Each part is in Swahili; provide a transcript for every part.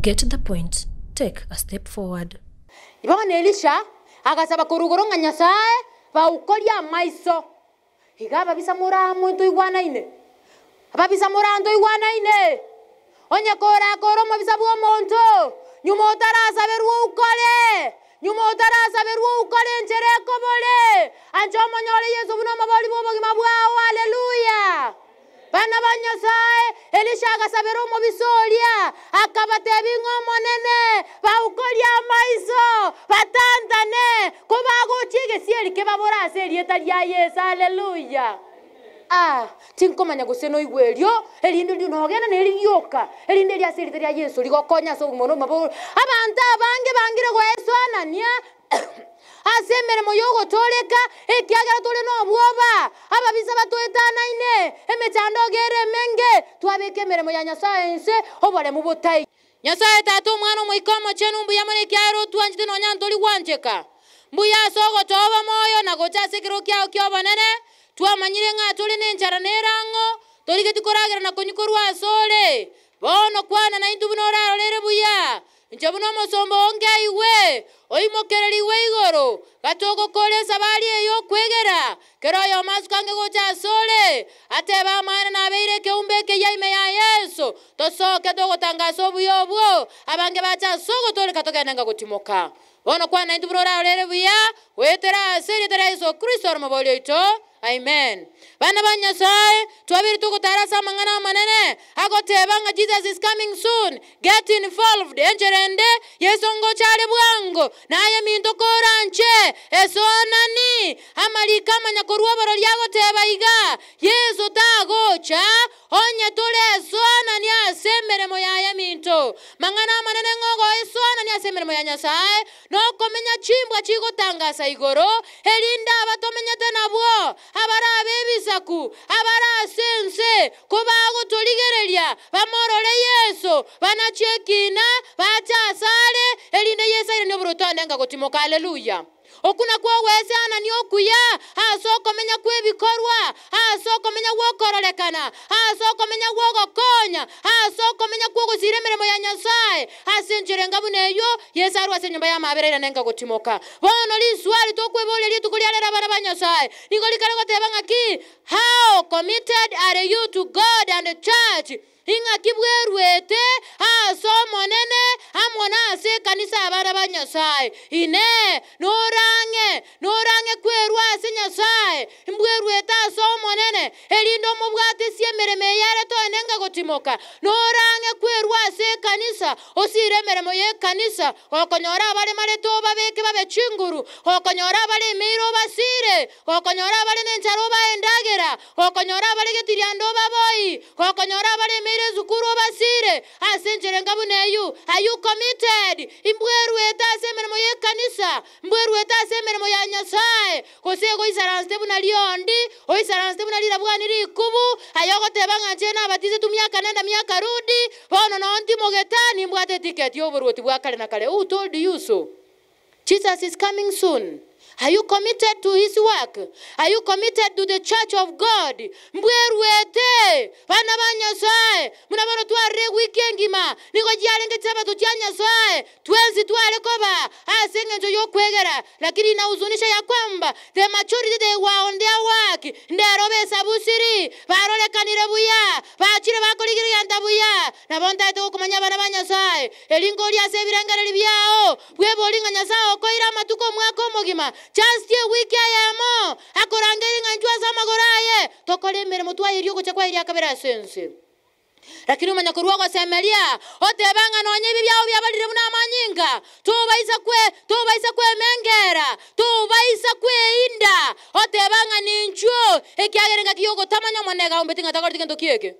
get the point, take a step forward. Ibona Elisha agasaba kurugoronga Nyasaye baukoria maiso. Igaba bisa muramu ntu igwana ine. Ababisa muranto igwana ine. Onye kora koromo bisa bwo monto. Nyumo tarasa beru ukole. Nyumo tarasa beru ukole nchereko bole. Anchomo nyole Yesu buno maboli bobo gimabwao. Hallelujah. Bana banyasaye Elisha agasabero mu bisolia akabatebingo monene baukolia maiso batandane kubago chige sieli ke babora seli etalia Yesu. Hallelujah. Tinkomanya guseno igwerio elinde ndinogena nelioka elinde lya seli etalia Yesu ligokonya so mono mabo abantu abange bangire go Yesu anania asemere moyogo toleka ekiagara tole no bwoba ababisa batoetana ine emechando gere menge twabeke mere mo ya Nyasaye nse obole mu botai Nyasaye tatu mwana moikomo chenu mbuya mone kyaro twanjite no nyantoli wanjeka mbuya sogo toba moyo na gocha sekiro kyao kyobonene twamanyire nga tole nenjara nerango tolike tikoragira na konyikorwa sole bono kwana na intu bunora lere buya njabuno mosombo onge iwe oimokereri iwe igoro gatoko kole sabali eyo kwegera kero yo maskange gocha sole ateba mana na beire ke umbeke yaime ya Yesu tosoke togotangaso buyobwo abange bacha sogo tole katoka nanga gotimoka bono kwana intu bunora lere buya wetera seri tera Yesu Kristo maboli ito. Amen. Bana ba Nyasaye twabiri tukutarasa mangana manene agotebanga Jesus is coming soon. Get involved enjerende yesongo chale bwango naye minto koranche esonani amalika manyakorwa baro lyago teba iga Yesu tagocha onye tole esona ni asemere moya minto mangana manene ngogo esona ni asemere moya Nyasaye no komenya chimbwa chigotangasa igoro elinda abatomenya tenabwo abara bebisaku abara sense kubago toligerelia bamorole Yesu banachekina bacha sale elinde Yesu ile nobrotonde nga gotimoka. Hallelujah. Okuna kwa wese anani okuya asoko menya kwebikorwa asoko menya wokorolekana asoko menya wogokonya asoko menya kwogosiremere mo ya Nyasaye asenjere ngabuneyo Yesu arwase nyumba ya maberera nenga gotimoka bono liswali tokwebole litukulialera bana ba Nyasaye ningolikale gotebanga ki how committed are you to God and the church inga kibwerwete asomo nene amona ase kanisa abana ba Nyasaye ine norange kwerwa ase Nyasaye mbwerwete asomo nene elindo mubwate siemereme yare to nenga gotimoka norange kwerwa ase kanisa osiremere moye kanisa okonyora bale mare to babeke babe chinguru okonyora bale miro basire okonyora bale nencharo baendagera okonyora bale getiriando baboyi okonyora bale zukuru basire asenjere ngabuneyu. Are you committed? Imbwerweta asemere moye kanisa mbwerweta asemere moya Nyasaye kosego isaranste bunaliondi o isaranste bunalira bwaniri kubu ayogo tebanga chena batize tumyaka nenda myaka rudi bono no ntimo getani mbwate ticket yoburwoti bwakale na kale. Who told you so? Jesus is coming soon. Are you committed to his work? Are you committed to the church of God? Mbwerwete bana ba Nyasaye munabano tware weekendima niko gyalenge tsaba tutya Nyasaye twenzi twale koba asengenzo yokwegera lakini nauzunisha ya kwamba the majority they were on their work nderobe sabusiri barolekanire buya bachire bakoligire yanda buya nabonda to kumanya bana ba Nyasaye elingo lya sebirangara byao bwebolinga Nyasaye okoira matuko mwako mogima just a week ayamo akorangeri nganjwa zamagoraye tokole mere mutwa iriyo kuchakwa iriya kabera sense lakini umanya kuruwa kwa semelia otebanga nonye bibyao byabalire buna amanyinga tubaisa kwe mengera tubaisa kwe inda otebanga nincho ekiagerenga kiyogo tamanya monega umbetinga takortinga tokieke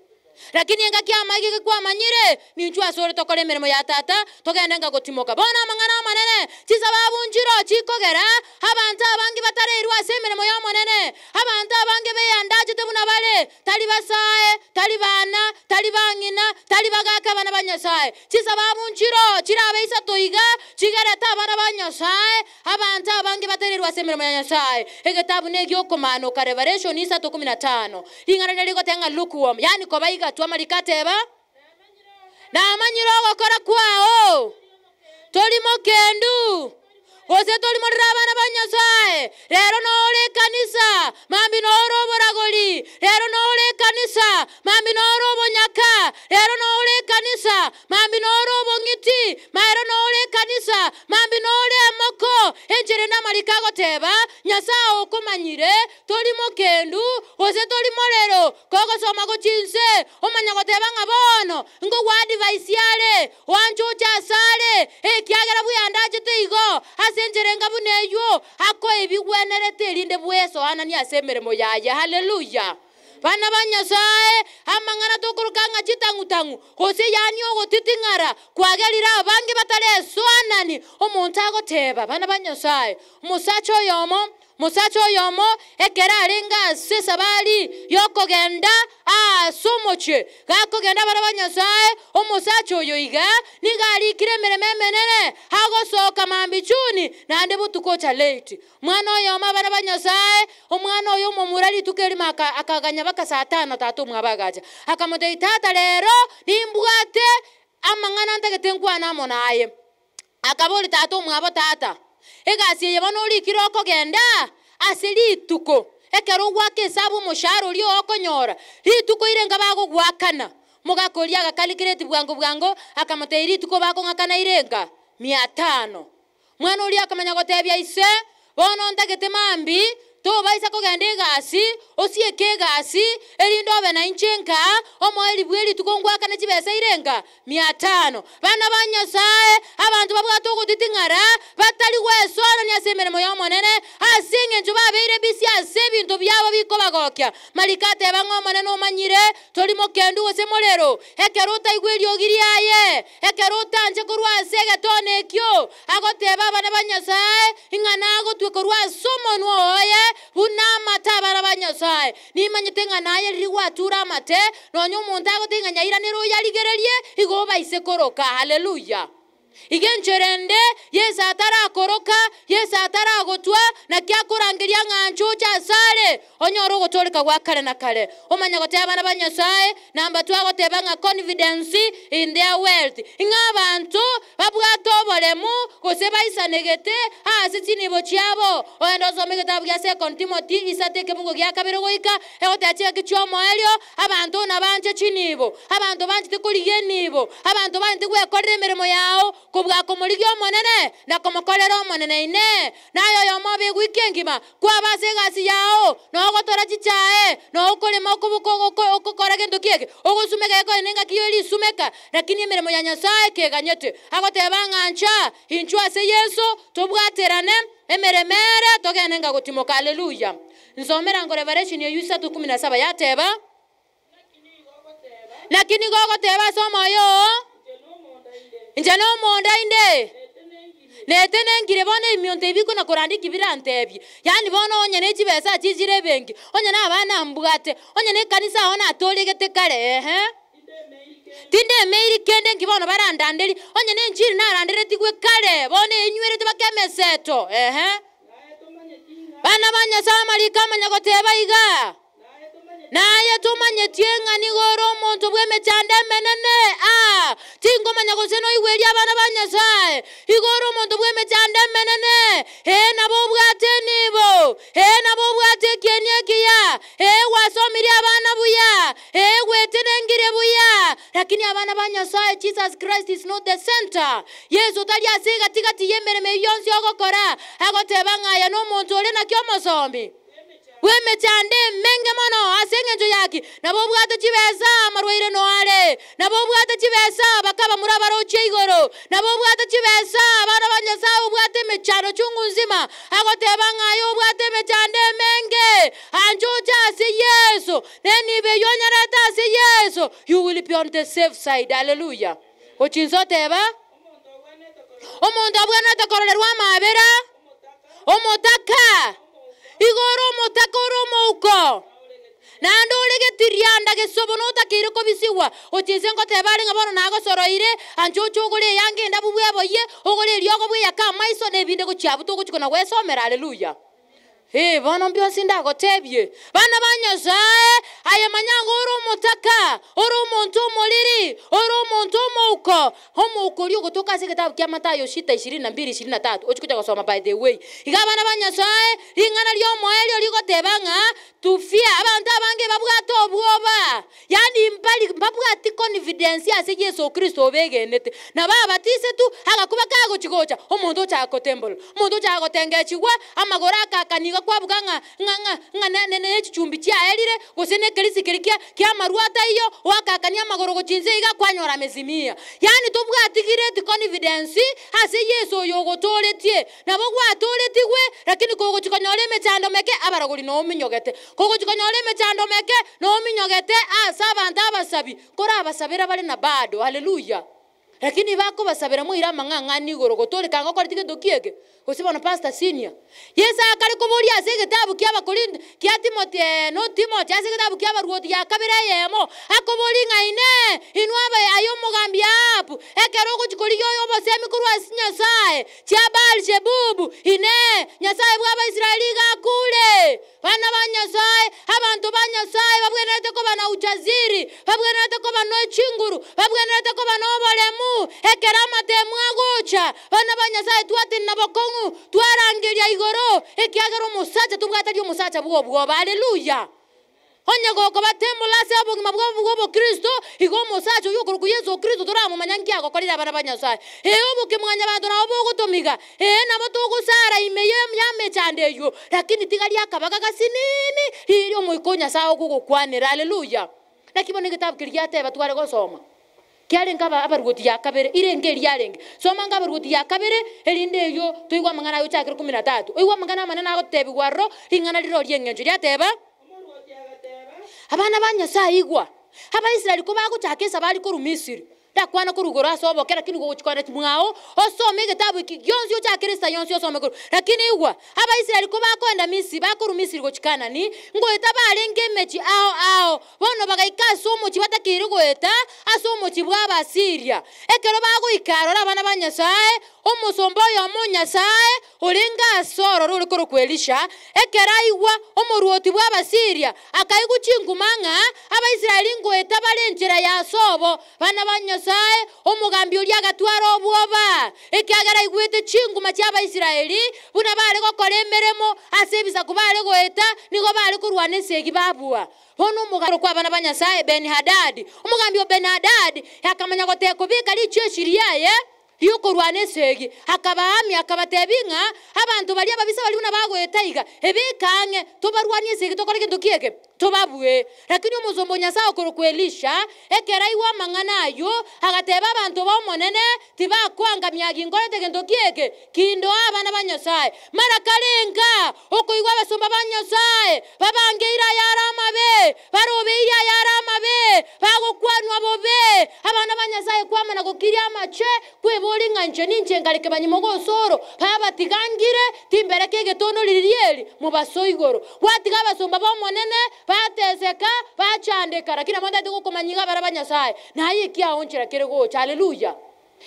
lakini enga kiamagike kwa manyire ninchu asore tokole meremo ya tata togenda gotimoka bona mangana manene chisababu njiro chikogera abantu abangi batareirwa semeremo ya monene abantu abangi beyandaje tebuna bale tali basaye tali bana tali bangina tali bagaka bana ba Nyasaye chisababu njiro chirabe isa toiga chigara tabana ba Nyasaye abantu abangi batareirwa semeremo ya Nyasaye egetabu negyo komano ka Revelation 3:15 ingana liko tenga lukewarm yani ko baiga twa malikateba Na amanyire ogokora kwao. Tolimo kendu. Ose tolimo abana ba Nyasaye. Rero no ole kanisa. Mambi no roboragoli. Rero no ole kanisa. Mambi no robonyaka. Rero no ole kanisa. Mambi no robongiti. Rero no ole kanisa. Mambi no ole moko. Enjere na malikago teba. Nyasaye okomanyire. Tolimo kendu. Ose tolimo rero. Koko soma go chinse. Omanya go teba ngabono. Ngo wadi vaisiale. Wanchucha sale. Kiagera buyandaje teigo. Asenjerenga buneyo. Ako ebigwenerete rinde bweso anani asemere moyaye. Hallelujah. Bana ba Nyasaye amangana tokurukanga chitangutangu kose yani ogotitingara kwagerira abange batare soanani omuntu agoteba bana ba Nyasaye musacho yomo ekera arenga sesabali yokogenda somoche gakogenda bana ba Nyasaye omusacho yoiga nigali kiremeremenene hagosoka mambichuni nande butukocha late mwana yomo bana ba Nyasaye omwana oyo mumurali tukerima akaganya baka saa 5 tatu mwabagaja akamote itata lero nimbwate amangana ntagetenkwa namo naye akaboli tatu mwabo tata egasi yebano likiro kogenda aseli tuko ekero gwake sabu musharo lyo okonyora lituko irenga bago gwakana mugakoria gakalikireti bwango akamote lituko bago ngakana irenga 500 mwana uli akamanya gotebya ise bono ntagete mambi to baisa kogenda egasi osieke egasi erindo obe na inchenka omoeli bweli tukongwaka na chibesa irenga 500 bana ba Nyasaye abantu babwato gutitingara batali wesoro ni asemere moyo monene asinge njuba beire bisi asebintu byabo biko bagokya malikate bango monene omanyire tolimo kendu ose molero ekeruta igweli ogiriaye ekeruta nje kurwa sege tone kyo agoteba bana ba Nyasaye ingana gotwekorwa somonwo oye unama tabara ba Nyasaye nimanyitenga naye riwatura mate nonyo umuntu agotenga nyaira nero yaligererie igoba isekoroka. Hallelujah. Igencherende Yesu atarakoroka Yesu ataragotwa na kyakurangiria nganchucha sare onyoro gotoleka gwakare na kare omanya goteba bana ba Nyasaye namba twagoteba nga confidence in their wealth ingabantu babwato bolemu goseba isanegete asitini bochiabo oendo somege tabu ya 2 Timothy isateke bugo gya kabiro goika egotache kichomo elio abantu nabanje chinibo abantu banje tekoliganibo abantu banje gwekorera emirimo yao kubwa komuligyo monene na komukolero monene ine nayo yomobe gwikengima kwa basegasi yao no gotora chichae no ukolema okukora gendo kieke ogusumeka ko nenga kiyoli sumeka lakini emirimo ya Nyasaye keganyete agoteba ngancha inchwa se Yesu tubwaterane emeremere togenenga gutimoka. Hallelujah. Nzomera ngo Revelation ya 3:17 yateba lakini gogoteba somoyo njano monda inde netene ngire bone imyonte biko na korandiki birantebye yani bono onye ne chibesa chizire bengi onye na abana mbugate onye ne kanisa ona atolegete kare tinde meiri kende ngibono barandandeli onye ne njiri na randere tigwe kare bone inywere tibakemeseto bana banya samali kama nyagoteba iga naye tumanye tienga ni goro monto bweme chande menene tingo manya goseno igweli abana ba Nyasaye igoro monto bweme chande menene nabo bwate nibo nabo bwate kenyekia wasomiri abana buya wetenengire buya lakini abana ba Nyasaye Jesus Christ is not the center. Yesu tali asiga tikati yembere meyonsi ogokora agoteba ngaya no monto ole na kyomosombi weme chande menge mono asengenjo yaki nabo bwate chibesa marwaire noale nabo bwate chibesa bakaba murabaro cheigoro nabo bwate chibesa bana ba Nyasaye bwate mechano chungu nzima agoteba ngayo bwate mechande menge anjuja si Yesu neni be yonyarata si Yesu you will be on the safe side. Hallelujah. Ochinzo teba omuntu abwana takorerwa mabera omotaka igoro motakoro mouko nando legetiryanda gesobono takire ko bisiwa ochizengo tebali ngabono nago soroire anjocho gole yange ndabubwe boye ogole ryogo bwe yakama iso nebinde ko chabuto ko chikona wesomera. Hallelujah. Bono byonsi ndagotebye bana banyasaye aya manyango uri umutaka uri umuntu umuriri uri umuntu umuko uri gutuka se gitabu kya Matayo 6:22-23 ukikuja gusoma by the way igabana banyasaye ringana ryo moelyo rigotebanga tufia abantu abange babwato obwoba yani mbabwati confidence ase Yesu Kristo obegenete na babatise tu agakuba kago kigocha omuntu cyakotembolo omuntu cyagotengechigwa amagora akakaniga kwabuganga nene chumbi cya elire gusene kelisi kirikia kya maruata iyo wakakania amagoro gochinze iga kwanyora mezimia yani tubwatigire the confidence ase Yesu yogotoretie nabo gwatoretigwe lakini kogo chikonyole mechando meke abaraguri no minyogete kogo chikonyole mechando meke no minyogete asabanta abasabi kora abasabira bali na bado haleluya lakini bako basabira muira mangangani gorogotore kango kwa tike dokiege usibona pastor senior yesa akari kuburia ase gitabu kya Bakorinto kya Timothy ase gitabu kya Baruoti ya kabira yemo akobori ngaine inwaba ayo mugambi apu ekero kuchikori yo basemi kurwa Nyasaye kya Baal-Zebubu ine Nyasaye bwa Israeli gakule bana banyasaye abantu banyasaye babwenete ko bana ujaziri babwenete ko bana chinguru babwenete ko bana obolemu ekerama temwagocha bana banyasaye twate nabokongu twarangiria igoro ekiagero musacha tubwatari umusacha bwo haleluya onye goko batemulase abongima bwo Kristo igo musacha yuko ku Yesu Kristo turamu manyangi ago korira bana banyasaye obuke mwanya bantu nabo gutumiga nabo tugusara imeye yamechandeyo lakini tigali akabaga gasinini iri muikonya sawo gugukwanira haleluya nakibone gitabu kiriyate batware gosoma kyale ngaba abaruti ya kabere irenge ryarenge soma ngaba abaruti ya kabere elinde yo tuigwa mangana yo chakira 13 oigwa mangana manana agotebi warro ringana liro ryengenjo ryateba abana banyasaye igwa Abaisraeli ko baguchakesa bali ko Misiri dakwana ko rugora sobo kera kini go chikwana timwao osome gitabu yonsi yo chakirista yonsi osome ko lakini igwa Abaisraeli ko bakwenda Misiri bako Misiri go chikana ni ngo etabalenge mechi ao bono bagaika somo chibatakiri go eta asomo chibwa Basiria ekero bago ikarora abana banyasaye omusombo yo munyasaye ulinga soro ruri ko kwelisha ekera igwa omuruoti bwa Basiria akaiguchingumanga Abaisraeli ngo etabalenjera ya sobo bana banyasaye omugambi uri agatwara obwoba ekyagara igwete chinguma cya Abaisraeli buna bale ko kolemeremo asebisa kubale goeta nigo bale kurwana esegi babua bono mugaro kwa bana banyasaye Ben-Hadad omugambi wa Ben-Hadad yakamanya goteko bikali cyeshiriyaye yuko rwane segi akabahami akabatebinga abantu bali ababisa bali una bagwetaiga ebikange tobarwanie segi tokore kintu kieke tobabwe lakini umuzombo Nyasaye ko kwelisha ekera iwa manganayo agateba abantu bamonene tibakwanga myagi ngorete kintu kieke kindo abana banyasaye marakalenga okoigwa basomba banyasaye babangeira yaramabe barobeira yaramabe bagokwanwa bobe abana banyasaye kwamana gokiria amache kwebo bolinga nche ngaleke banyimogo soro babatigangire timbereke getono lirieli mubasoigoro watiga basomba bomonene batezeka bachandeka lakini monda tukumanyiga barabanyasaye naye kia onchera kerego haleluya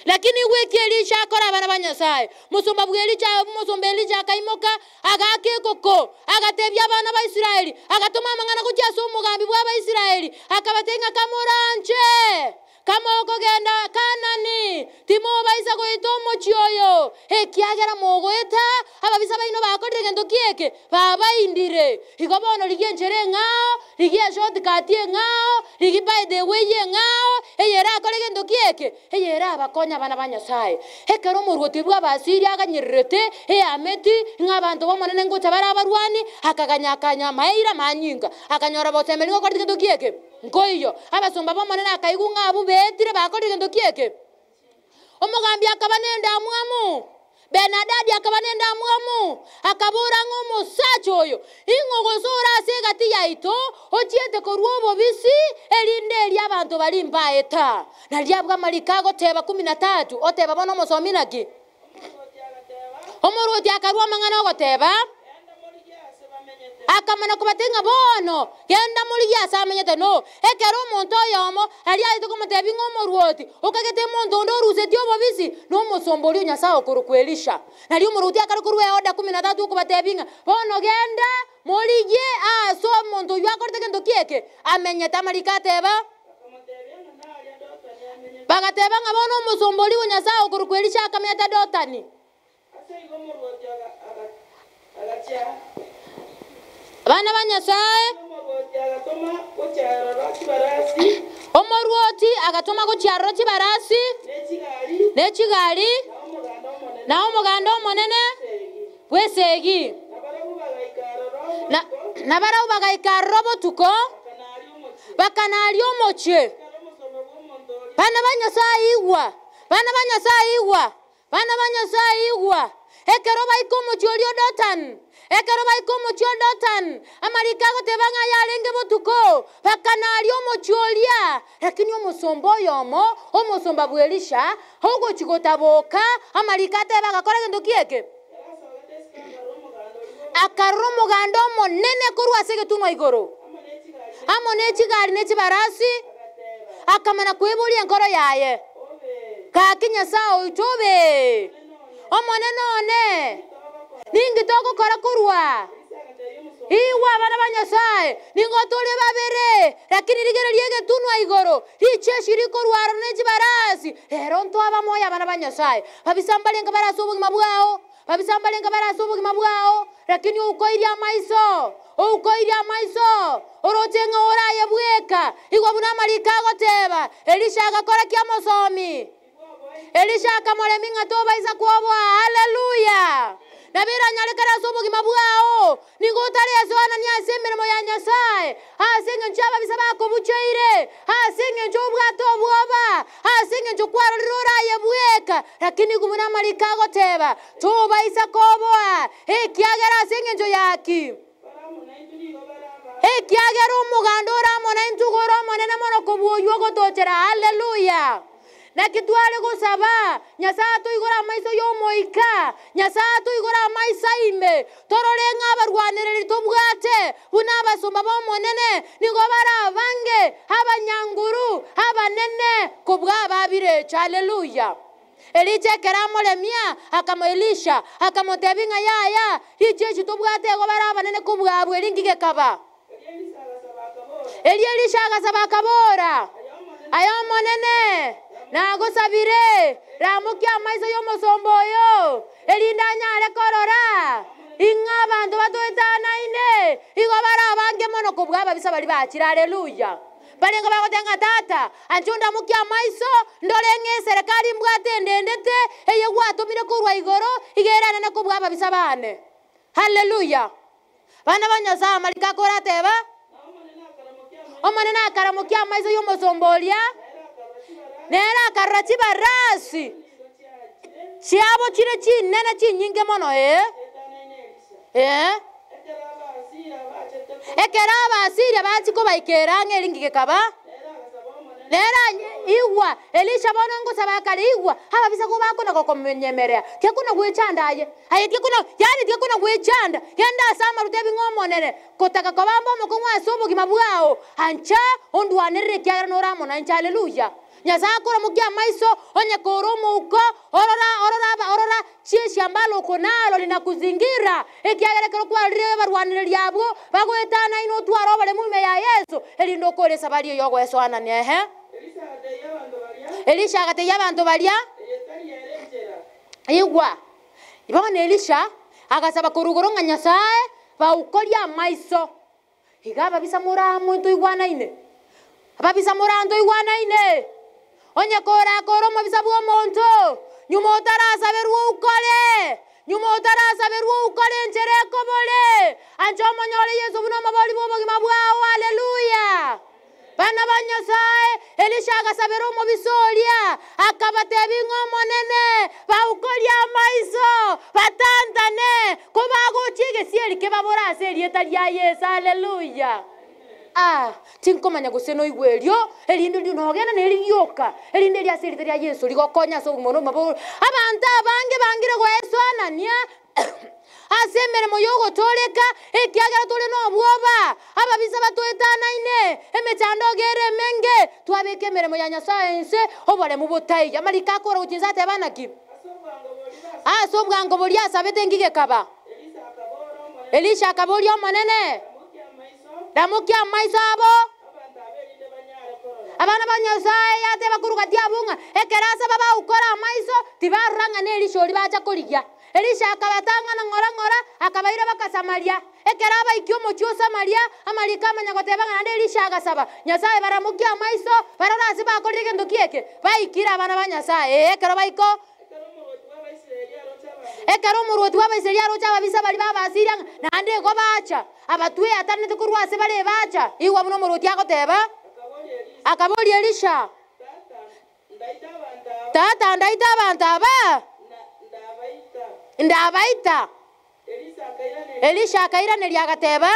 lakini wiki Elisha akora abana banyasaye musomba bw'Elisha musomba Elisha kaimoka agake koko agatebya abana ba Israeli agatoma mangana kujaso umugambi bwa Israeli akabatenga kamoranje kamoko genda Kanani timo baisa ko itomo chioyo ekiagera mogoeta ababisa baino bakorire gendo kieke baba indire igobono ligenjere ngao ligia short katie ngao ligi by the way ngao eyera akore gendo kieke eyera abakonya bana banyasaye ekero muruoti bwa Basiria aganyirete ameti ngabantu bomonene ngocha barabarwani akaganyakanya maira manyinga akanyora bosemeli ko gendo kieke ngoyo abasomba bomonene akaigunga abu betire bakori gendo kieke omugambi akabanenda amwamu Ben-Hadad akabanenda amwamu akabura ngomusacho oyo ingogosora segati yaito ochiete koruobo bisi elinde lya abantu bali mbaeta na lyabwa malikago teba 13 oteba bono mosominaki omuruti akarwa mangana ogoteba akamana kubatenga bono genda muri gyasa amenyete no ekero omonto yomo ali aito komotebi ng'omorwoti okagete monto ndo ruseti obobisi no mosombori onyasa okorokwelisha nali omorwoti akari kurwe oda 13 okubatebinga bono genda muri gye aso monto yakorete gendo kieke amenyete amarika ateba bagateba nga bono omosombori onyasa okorokwelisha akamenyete dotani bana banyasaye omorwoti agatoma gochiarro chibarasi nechigali na omoganda omonene bwesegi na barau bagaikarro botuko bakanali omoche bana banyasaye igwa bana banyasaye igwa ekero baikomo chiolio dotan amarika gotebanga yarenge botuko bakanali omochiolia lakini omosombo yomo omosomba bwelisha hogo chigotaboka amarika teba gakora gendo kieke akarro muganda omonene korwa sege tunwa igoro amone chigari ne chibarasi akamana kwebuli enkoro yaye kakinya sao itobe omonene one ningi toko kora kurwa iwa bana banyasaye ningo tole babere lakini ligero liege tunwa igoro icheshi riko rwaro neji barasi ero nto abamoya bana banyasaye babisambale ngabara sobugi mabwao lakini ukoiria maiso orotenga oraye bweka igwa buna marika goteba elisha agakora kia mosomi elisha akamole minga toba isa kuobwa haleluya nabira nyalekara sobugi mabwao ningotare yazwana ni asemere mo ya nyasaye asinge nchaba bisaba ko bucheire asinge njobwato bwoba asinge njokwaro riroraye bweka lakini gumuna marika goteba toba isa kuobwa ekiagera asinge njo yaki ekiagera umugandora mona intugoro monene mono kobuyo gotochera haleluya na kitwale gusaba nyasato igora maiso yomoika nyasato igora maisaime tororenga abarwaniriri tobwate buna abasomba bomonene nigobara abange abanyanguru abanene kubwa babire haleluya Elije keramo lemia akamoelisha akamotebinga yaya hijeji tobwate gobara abanene kubwa bwelingike kaba Elisha agasaba kabora ayo monene nago sabire ramukia maiso yomosomboyo elindanya rekorora inga bantu batoetana ine igobara abange mono kubwaba bisabali bakira haleluya balenga bagotenga tata anchunda mukia maiso ndolenge serikali mbwate ndendete eye gwatumire kurwa igoro igerana na kubwaba bisabane haleluya bana banyaza malika korateba omanena akaramukia maiso yomosombolia nera karrachi barasi chiabo chire chinene chinyinge mono ekera abasiria bachiko baikera ngeringike kaba nera igwa elisha bonongo sabakale igwa haba bisa ko bakona kokomenyemerea kekuna gwechandaye ayetye kuna gwechanda yenda sama rutebi ngomonere kotaka kobambo mokongwa sobugi mabwao ancha ondwanere kyara noramo na ancha haleluya nyasakora mugia maiso onye koromo uko orora chishi ambalo konalo linakuzingira ekiagere kwa riwe barwanire lyabwo bagwetana ino twaro bale mume ya Yesu elindo kole sabali yogo Yesu anane Elisha agate yabantu balya igwa ibone Elisha agasaba kurugoronga nyasaye baukolya maiso igaba bisamura muntu igwana ine ababisa murando igwana ine onye kora koromo bisabwo monto nyuma utarasa berwo ukole njereko bole anjo monyole Yesu buno mabali bobo mabwao haleluya bana banyasaye Elisha agasabero mu bisolia akabatebingo monene baukolya maiso batandane kubago chige sieli ke babora seli etalia Yesu haleluya tinkomanya guseno igwerio elinde ndinogena nelioka elinde lya seri lya Yesu ligokonya so mono mabo abantu abange bangire go Yesu anania ase emeremo yogotoleka ekiagera tuli nobwoba ababisa batwetanaine emechando gere menge twabeke emeremo ya Nyasaye nse oboremu botai amarika akora gutinza atebanaki ase obwango bori asabete ngige kaba Elisha akabori omonene damukia maiso abo abana ba Nyasaye yate bakuruka tiabunga ekerasa baba ukora maiso tibaranga ne Elisha oli bacha koligia Elisha akabatanga na ngora akabaira bakasamaria ekeraba ikyomo cyo Samaria amalika amanyagotebanga na Elisha agasaba Nyasaye baramukia maiso bararasi bakorire gendo kieke baikira abana ba Nyasaye ekero baiko ekero muruti w'Abaisiraeli arocha ababisa bali babasiranga nande go bacha abatwe atanete kurwase bale bacha iwa muno muruti agoteba akaboli Elisha tata ndaita abantu aba ndabaita Elisha akairaneri agateba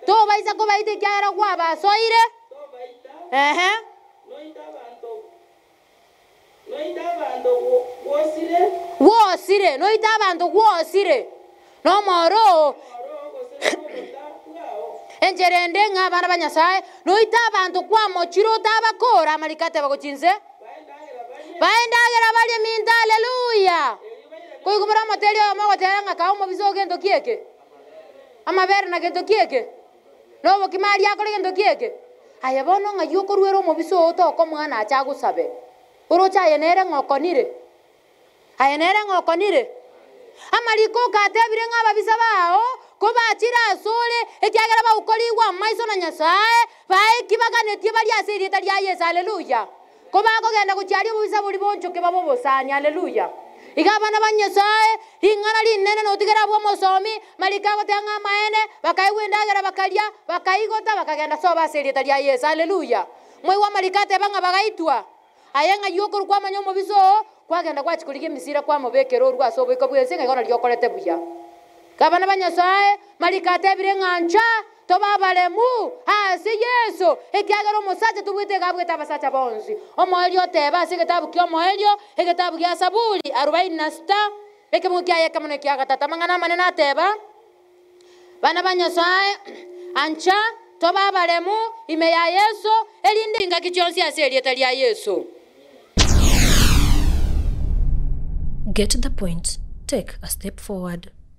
to baisa ko baite kyara kwa basoire wosire noita abantu wosire no moro enjerende ng'abana ba Nyasaye noita abantu kwa mochiro tabakora malikate bagochinze baendagera bali minta haleluya kuigumira motelio amagoteranga ka omo bizo gendo kieke amabere na gendo kieke no bokimari akore gendo kieke aya bono ngayuko ruero omo bizo otoko mwana achagusabe urocha yenere ngokonire ayenere ngokonire amaliko katebire ng'ababisa bao ko bachira asore ekiagera baukoriwa maiso na Nyasaye baikibaganetie bali asiri tari ya Yesu haleluya ko bagogenda kuchari obubisa buri bonchoke babo bosani haleluya igabana ba Nyasaye ingana linene no tigera bwo mosomi malika gotenga maene bakaiwendagera bakalia bakaigota bakagenda soba asiri tari ya Yesu haleluya mwe wa malika tebanga bagaitwa ayenga yoko kwa manyomo biso kwagenda kwachikurige misira kwa mobekero rwa sobo ikobwese ngagona lyokorete buya kabana ba Nyasaye malika tebire ngancha toba balemu ase Yesu ekiagera omusacha tubwite gabweta abasacha bonzi omoelio teba sigetabu kyo moelio egetabu kya Saburi 46 ekemukia yekamune kya gatata mangana manena teba bana ba Nyasaye ancha toba balemu ime ya Yesu elinde ngakichonsi ase elieta lya Yesu. Get the point. Take a step forward.